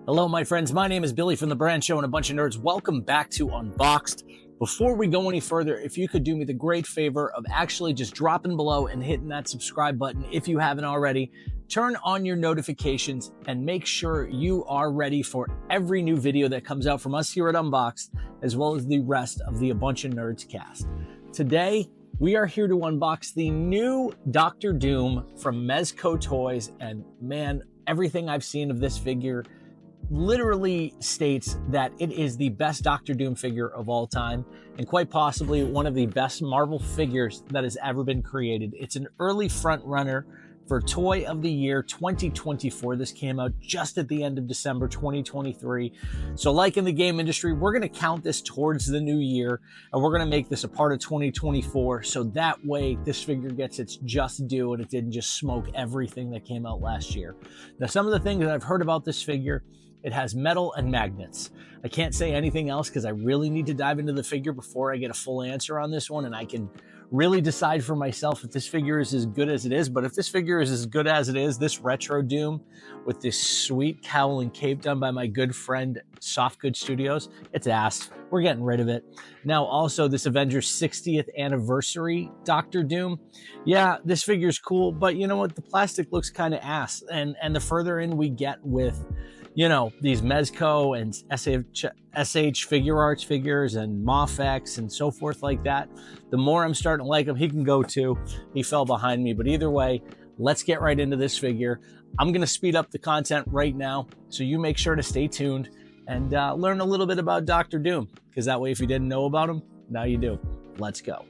Hello, my friends. My name is Billy from The Brand Show and a bunch of nerds. Welcome back to Unboxed. Before we go any further, if you could do me the great favor of actually just dropping below and hitting that subscribe button if you haven't already, turn on your notifications and make sure you are ready for every new video that comes out from us here at Unboxed, as well as the rest of the A Bunch of Nerds cast. Today, we are here to unbox the new Dr. Doom from Mezco Toyz, and man, everything I've seen of this figure literally states that it is the best Dr. Doom figure of all time, and quite possibly one of the best Marvel figures that has ever been created. It's an early front runner for Toy of the Year 2024. This came out just at the end of December 2023. So like in the game industry, we're going to count this towards the new year, and we're going to make this a part of 2024. So that way this figure gets its just due and it didn't just smoke everything that came out last year. Now, some of the things that I've heard about this figure: it has metal and magnets. I can't say anything else because I really need to dive into the figure before I get a full answer on this one, and I can really decide for myself if this figure is as good as it is. But if this figure is as good as it is, this retro Doom with this sweet cowl and cape done by my good friend Soft Good Studios, it's ass. We're getting rid of it. Now, also this Avengers 60th anniversary Dr. Doom. Yeah, this figure is cool, but you know what? The plastic looks kind of ass. And the further in we get with, you know, these Mezco and SH Figure Arts figures and Mofx and so forth like that, the more I'm starting to like him. He can go too. He fell behind me. But either way, let's get right into this figure. I'm going to speed up the content right now, so you make sure to stay tuned and learn a little bit about Dr. Doom, because that way, if you didn't know about him, now you do. Let's go.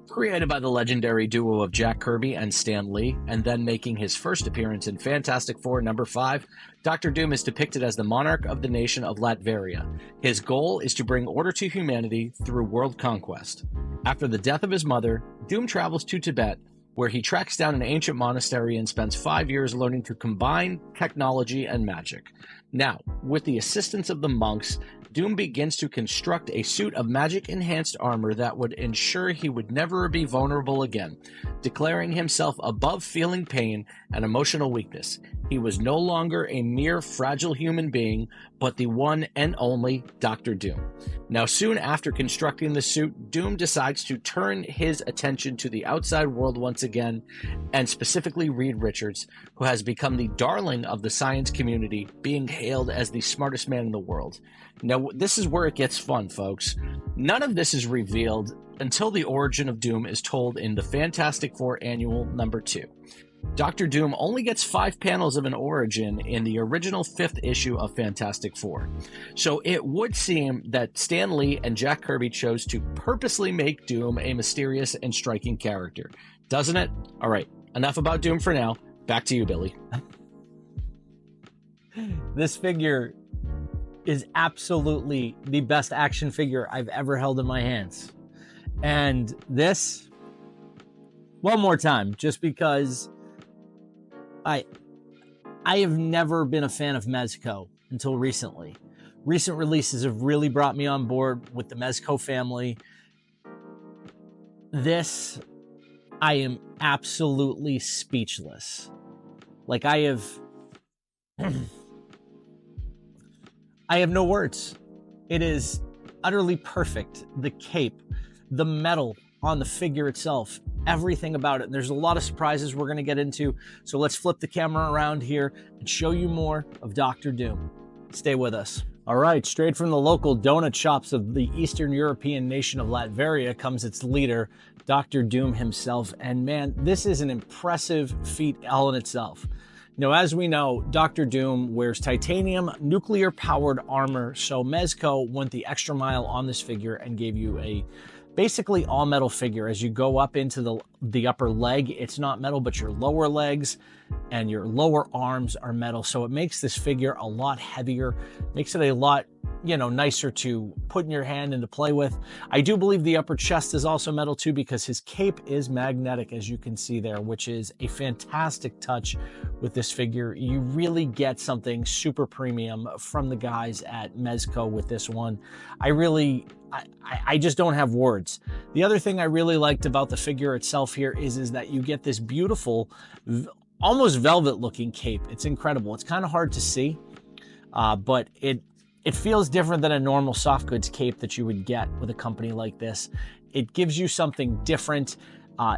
Created by the legendary duo of Jack Kirby and Stan Lee, and then making his first appearance in Fantastic Four #5, Dr. Doom is depicted as the monarch of the nation of Latveria. His goal is to bring order to humanity through world conquest. After the death of his mother, Doom travels to Tibet, where he tracks down an ancient monastery and spends 5 years learning to combine technology and magic. Now, with the assistance of the monks, Doom begins to construct a suit of magic-enhanced armor that would ensure he would never be vulnerable again, declaring himself above feeling pain and emotional weakness. He was no longer a mere fragile human being, but the one and only Dr. Doom. Now, soon after constructing the suit, Doom decides to turn his attention to the outside world once again, and specifically Reed Richards, who has become the darling of the science community, being hailed as the smartest man in the world. Now, this is where it gets fun, folks. None of this is revealed until the origin of Doom is told in the Fantastic Four Annual #2. Dr. Doom only gets 5 panels of an origin in the original 5th issue of Fantastic Four. So it would seem that Stan Lee and Jack Kirby chose to purposely make Doom a mysterious and striking character. Doesn't it? All right, enough about Doom for now. Back to you, Billy. This figure is absolutely the best action figure I've ever held in my hands. And this, one more time, just because I have never been a fan of Mezco until recently. Recent releases have really brought me on board with the Mezco family. This, I am absolutely speechless. Like, I have no words. It is utterly perfect. The cape, the metal on the figure itself, everything about it. And there's a lot of surprises we're going to get into. So let's flip the camera around here and show you more of Dr. Doom. Stay with us. All right, straight from the local donut shops of the Eastern European nation of Latveria comes its leader, Dr. Doom himself. And man, this is an impressive feat all in itself. Now, as we know, Dr. Doom wears titanium nuclear-powered armor, so Mezco went the extra mile on this figure and gave you a basically all-metal figure. As you go up into the upper leg, it's not metal, but your lower legs and your lower arms are metal, so it makes this figure a lot heavier, makes it a lot, you know, nicer to put in your hand and to play with. I do believe the upper chest is also metal too, because his cape is magnetic, as you can see there, which is a fantastic touch with this figure. You really get something super premium from the guys at Mezco with this one. I just don't have words. The other thing I really liked about the figure itself here is that you get this beautiful, almost velvet looking cape. It's incredible. It's kind of hard to see. but it feels different than a normal soft goods cape that you would get with a company like this. It gives you something different.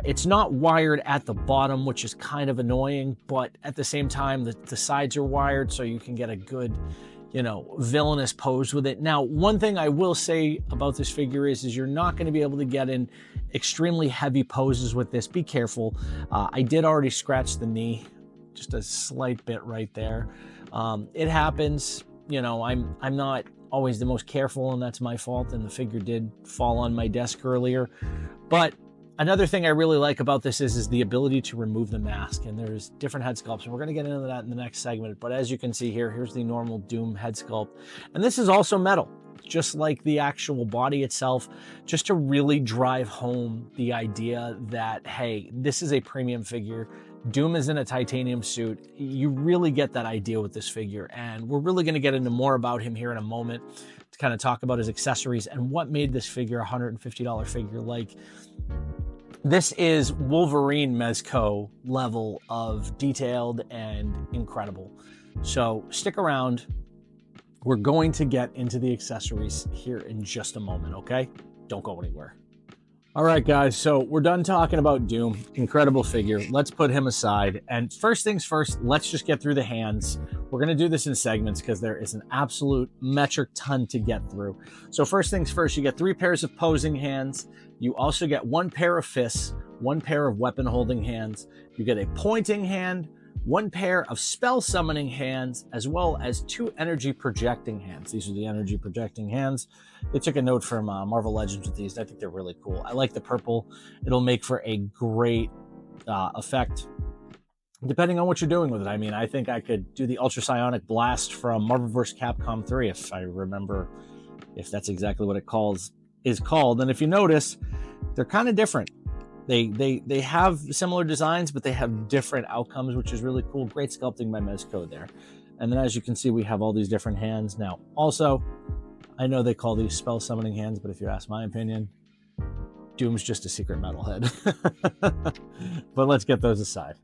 It's not wired at the bottom, which is kind of annoying, but at the same time, the sides are wired so you can get a good, you know, villainous pose with it. Now, one thing I will say about this figure is you're not going to be able to get in extremely heavy poses with this. Be careful. I did already scratch the knee, just a slight bit right there. It happens. You know, I'm not always the most careful, and that's my fault, and the figure did fall on my desk earlier. But another thing I really like about this is the ability to remove the mask, and there's different head sculpts, and we're going to get into that in the next segment. But as you can see here, here's the normal Doom head sculpt, and this is also metal, just like the actual body itself, just to really drive home the idea that, hey, this is a premium figure. Doom is in a titanium suit. You really get that idea with this figure, and we're really going to get into more about him here in a moment to kind of talk about his accessories and what made this figure a $150 figure. Like, this is Wolverine Mezco level of detailed and incredible. So stick around. We're going to get into the accessories here in just a moment, okay? Don't go anywhere. All right, guys, so we're done talking about Doom. Incredible figure. Let's put him aside. And first things first, let's just get through the hands. We're going to do this in segments because there is an absolute metric ton to get through. So first things first, you get 3 pairs of posing hands. You also get 1 pair of fists, 1 pair of weapon holding hands. You get a pointing hand, 1 pair of spell summoning hands, as well as 2 energy projecting hands. These are the energy projecting hands. They took a note from Marvel Legends with these. I think they're really cool. I like the purple. It'll make for a great effect, depending on what you're doing with it. I mean, I think I could do the ultrasonic blast from Marvel vs. Capcom 3, if I remember, if that's exactly what it is called. And if you notice, they're kind of different. They have similar designs, but they have different outcomes, which is really cool. Great sculpting by Mezco there. And then as you can see, we have all these different hands. Now, also, I know they call these spell summoning hands, but if you ask my opinion, Doom's just a secret metalhead. But let's get those aside.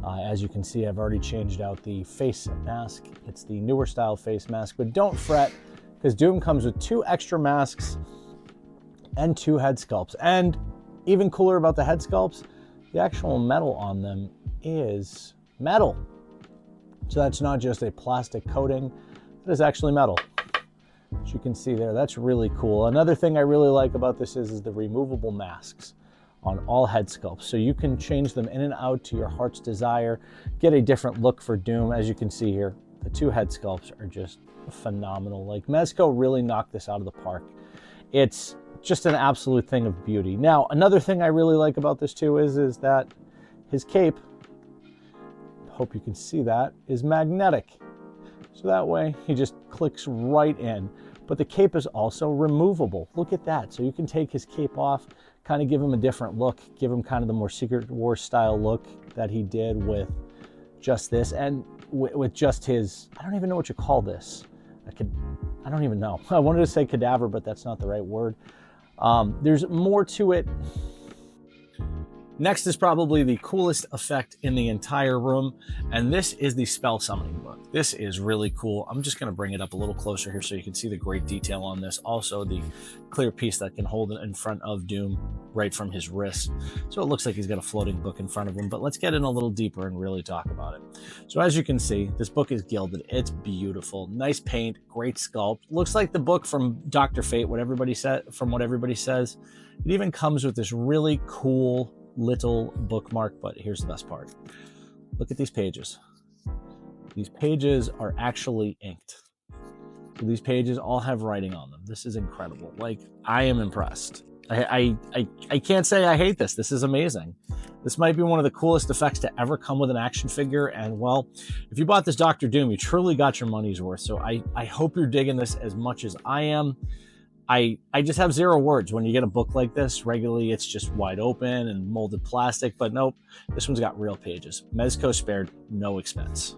As you can see, I've already changed out the face mask. It's the newer style face mask, but don't fret, because Doom comes with 2 extra masks and 2 head sculpts. And even cooler about the head sculpts, the actual metal on them is metal. So that's not just a plastic coating, it is actually metal. As you can see there, that's really cool. Another thing I really like about this is the removable masks on all head sculpts. So you can change them in and out to your heart's desire, get a different look for Doom. As you can see here, the 2 head sculpts are just phenomenal. Like, Mezco really knocked this out of the park. It's just an absolute thing of beauty. Now, another thing I really like about this too is that his cape, hope you can see that, is magnetic. So that way he just clicks right in. But the cape is also removable. Look at that. So you can take his cape off, kind of give him a different look, give him kind of the more Secret Wars style look that he did with just this, and with just his, I don't even know what you call this. I don't even know. I wanted to say cadaver, but that's not the right word. There's more to it. Next is probably the coolest effect in the entire room, and this is the spell summoning book. This is really cool. I'm just going to bring it up a little closer here so you can see the great detail on this. Also, the clear piece that can hold it in front of Doom right from his wrist. So it looks like he's got a floating book in front of him, but let's get in a little deeper and really talk about it. So as you can see, this book is gilded. It's beautiful. Nice paint, great sculpt. Looks like the book from Dr. Fate, what everybody said, from what everybody says. It even comes with this really cool little bookmark, but here's the best part. Look at these pages. These pages are actually inked. So these pages all have writing on them. This is incredible. Like, I am impressed. I can't say I hate this. This is amazing. This might be one of the coolest effects to ever come with an action figure. And well, if you bought this Dr. Doom, you truly got your money's worth. So I hope you're digging this as much as I am. I just have 0 words. When you get a book like this, regularly it's just wide open and molded plastic, but nope, this one's got real pages. Mezco spared no expense.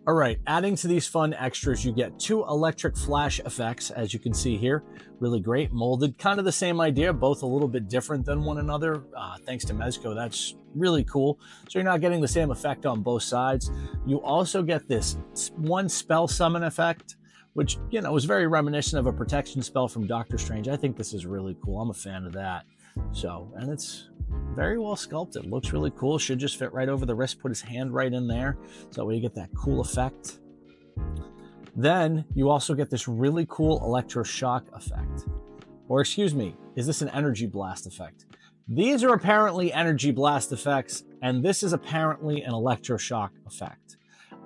All right, adding to these fun extras, you get 2 electric flash effects, as you can see here. Really great, molded, kind of the same idea, both a little bit different than one another. Thanks to Mezco, that's really cool. So you're not getting the same effect on both sides. You also get this 1 spell summon effect, which, you know, is very reminiscent of a protection spell from Doctor Strange. I think this is really cool. I'm a fan of that. So, and it's very well sculpted. Looks really cool. Should just fit right over the wrist. Put his hand right in there. So that way you get that cool effect. Then you also get this really cool electroshock effect. Or excuse me, is this an energy blast effect? These are apparently energy blast effects, and this is apparently an electroshock effect.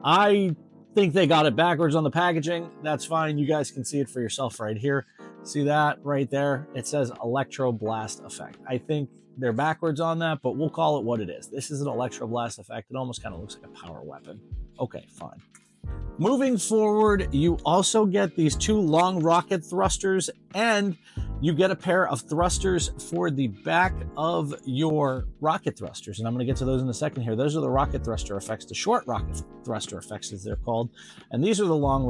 I think they got it backwards on the packaging. That's fine. You guys can see it for yourself right here. See that right there? It says Electro Blast effect. I think they're backwards on that, but we'll call it what it is. This is an Electro Blast effect. It almost kind of looks like a power weapon. Okay, fine. Moving forward, you also get these 2 long rocket thrusters, and you get a pair of thrusters for the back of your rocket thrusters. And I'm going to get to those in a second here. Those are the rocket thruster effects, the short rocket thruster effects as they're called. And these are the long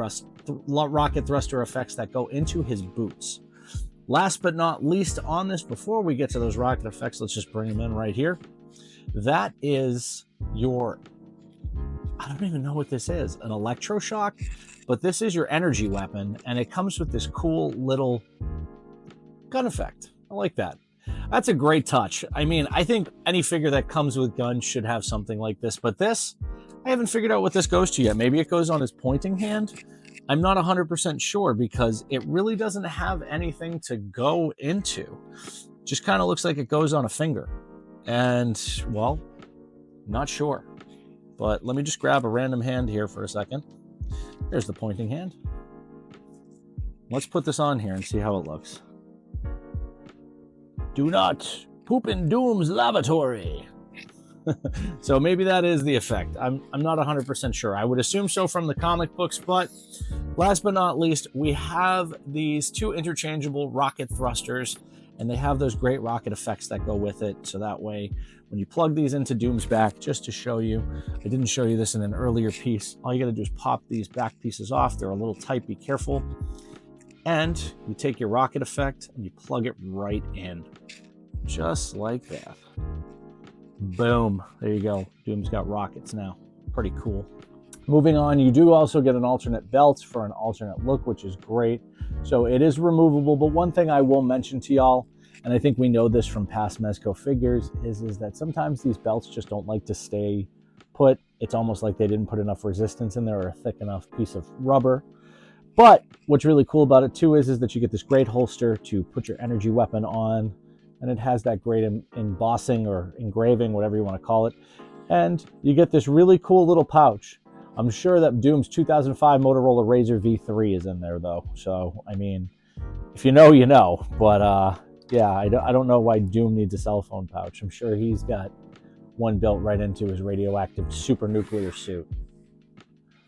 rocket thruster effects that go into his boots. Last but not least on this, before we get to those rocket effects, let's just bring them in right here. That is your, I don't even know what this is, an electroshock, but this is your energy weapon, and it comes with this cool little gun effect. I like that. That's a great touch. I mean, I think any figure that comes with guns should have something like this, but this, I haven't figured out what this goes to yet. Maybe it goes on his pointing hand. I'm not 100% sure because it really doesn't have anything to go into. Just kind of looks like it goes on a finger. And, well, not sure. But let me just grab a random hand here for a second. Here's the pointing hand. Let's put this on here and see how it looks. Do not poop in Doom's lavatory. So maybe that is the effect. I'm not 100% sure. I would assume so from the comic books, but last but not least, we have these 2 interchangeable rocket thrusters, and they have those great rocket effects that go with it. So that way, when you plug these into Doom's back, just to show you, I didn't show you this in an earlier piece. All you got to do is pop these back pieces off. They're a little tight, be careful. And you take your rocket effect and you plug it right in, just like that. Boom. There you go. Doom's got rockets now. Pretty cool. Moving on, you do also get an alternate belt for an alternate look, which is great. So it is removable, but one thing I will mention to y'all, and I think we know this from past Mezco figures, is that sometimes these belts just don't like to stay put. It's almost like they didn't put enough resistance in there or a thick enough piece of rubber. But what's really cool about it too is that you get this great holster to put your energy weapon on, and it has that great embossing or engraving, whatever you want to call it. And you get this really cool little pouch. I'm sure that Doom's 2005 Motorola Razr V3 is in there though. So, I mean, if you know, you know. But yeah, I don't know why Doom needs a cell phone pouch. I'm sure he's got one built right into his radioactive super nuclear suit.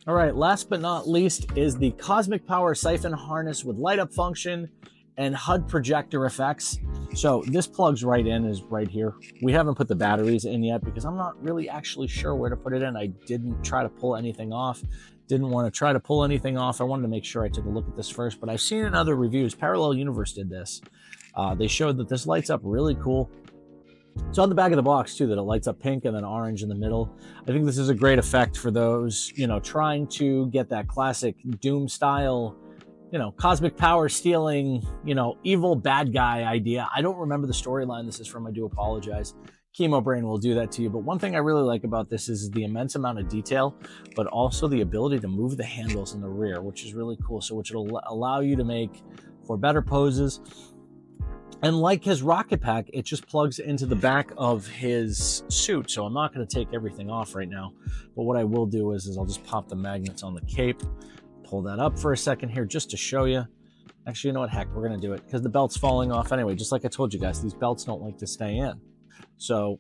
All right, last but not least is the Cosmic Power Siphon harness with light up function and HUD projector effects. So this plugs right in, is right here. We haven't put the batteries in yet because I'm not really actually sure where to put it in. I didn't try to pull anything off. Didn't want to try to pull anything off. I wanted to make sure I took a look at this first, but I've seen in other reviews, Parallel Universe did this. They showed that this lights up really cool. It's on the back of the box too, that it lights up pink and then orange in the middle. I think this is a great effect for those, you know, trying to get that classic Doom style, you know, cosmic power stealing, you know, evil bad guy idea. I don't remember the storyline this is from. I do apologize. Chemo Brain will do that to you. But one thing I really like about this is the immense amount of detail, but also the ability to move the handles in the rear, which is really cool. So which will allow you to make for better poses. And like his rocket pack, it just plugs into the back of his suit. So I'm not going to take everything off right now. But what I will do is I'll just pop the magnets on the cape, pull that up for a second here just to show you. Actually, you know what? Heck, we're going to do it because the belt's falling off anyway. Just like I told you guys, these belts don't like to stay in. So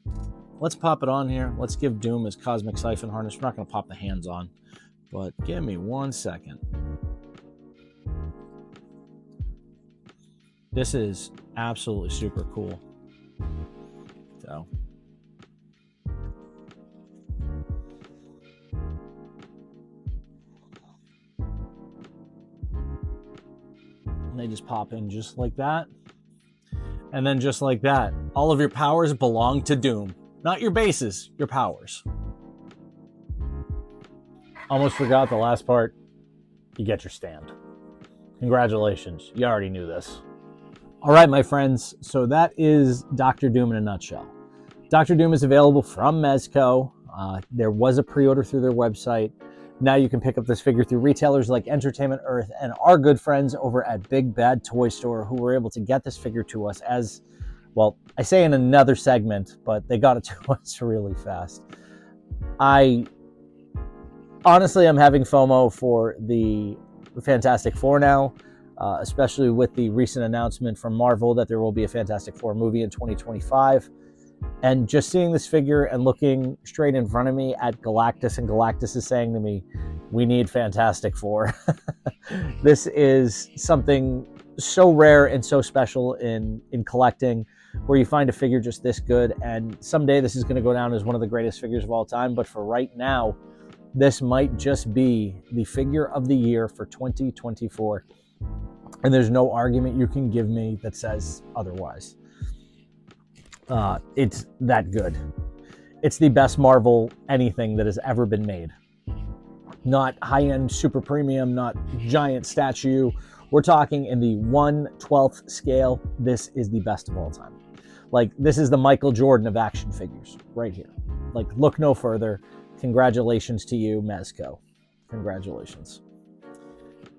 let's pop it on here. Let's give Doom his Cosmic Siphon harness. We're not going to pop the hands on, but give me 1 second. This is absolutely super cool. So And they just pop in just like that. And then just like that, all of your powers belong to Doom. Not your bases, your powers. Almost forgot the last part. You get your stand. Congratulations. You already knew this. All right, my friends. So that is Dr. Doom in a nutshell. Dr. Doom is available from Mezco. There was a pre-order through their website. Now you can pick up this figure through retailers like Entertainment Earth and our good friends over at Big Bad Toy Store, who were able to get this figure to us as, well, I say in another segment, but they got it to us really fast. Honestly, I'm having FOMO for the Fantastic Four now, especially with the recent announcement from Marvel that there will be a Fantastic Four movie in 2025. And just seeing this figure and looking straight in front of me at Galactus, and Galactus is saying to me, we need Fantastic Four. This is something so rare and so special in collecting, where you find a figure just this good. And someday this is going to go down as one of the greatest figures of all time. But for right now, this might just be the figure of the year for 2024. And there's no argument you can give me that says otherwise. It's that good. It's the best Marvel anything that has ever been made. Not high-end super premium, not giant statue. We're talking in the 1/12th scale. This is the best of all time. Like, this is the Michael Jordan of action figures right here. Like, look no further. Congratulations to you, Mezco. Congratulations.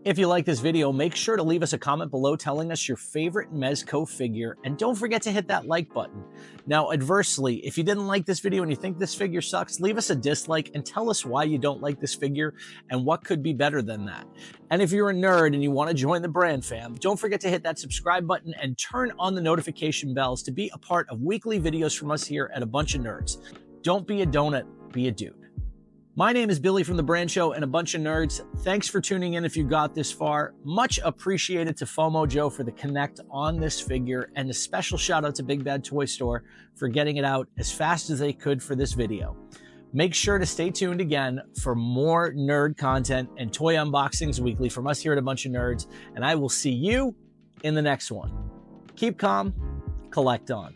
If you like this video, make sure to leave us a comment below telling us your favorite Mezco figure, and don't forget to hit that like button. Now, adversely, if you didn't like this video and you think this figure sucks, leave us a dislike and tell us why you don't like this figure and what could be better than that. And if you're a nerd and you want to join the brand fam, don't forget to hit that subscribe button and turn on the notification bells to be a part of weekly videos from us here at A Bunch of Nerds. Don't be a donut, be a dude. My name is Billy from The Brand Show and A Bunch of Nerds. Thanks for tuning in if you got this far. Much appreciated to FOMO Joe for the connect on this figure, and a special shout out to Big Bad Toy Store for getting it out as fast as they could for this video. Make sure to stay tuned again for more nerd content and toy unboxings weekly from us here at A Bunch of Nerds, and I will see you in the next one. Keep calm, collect on.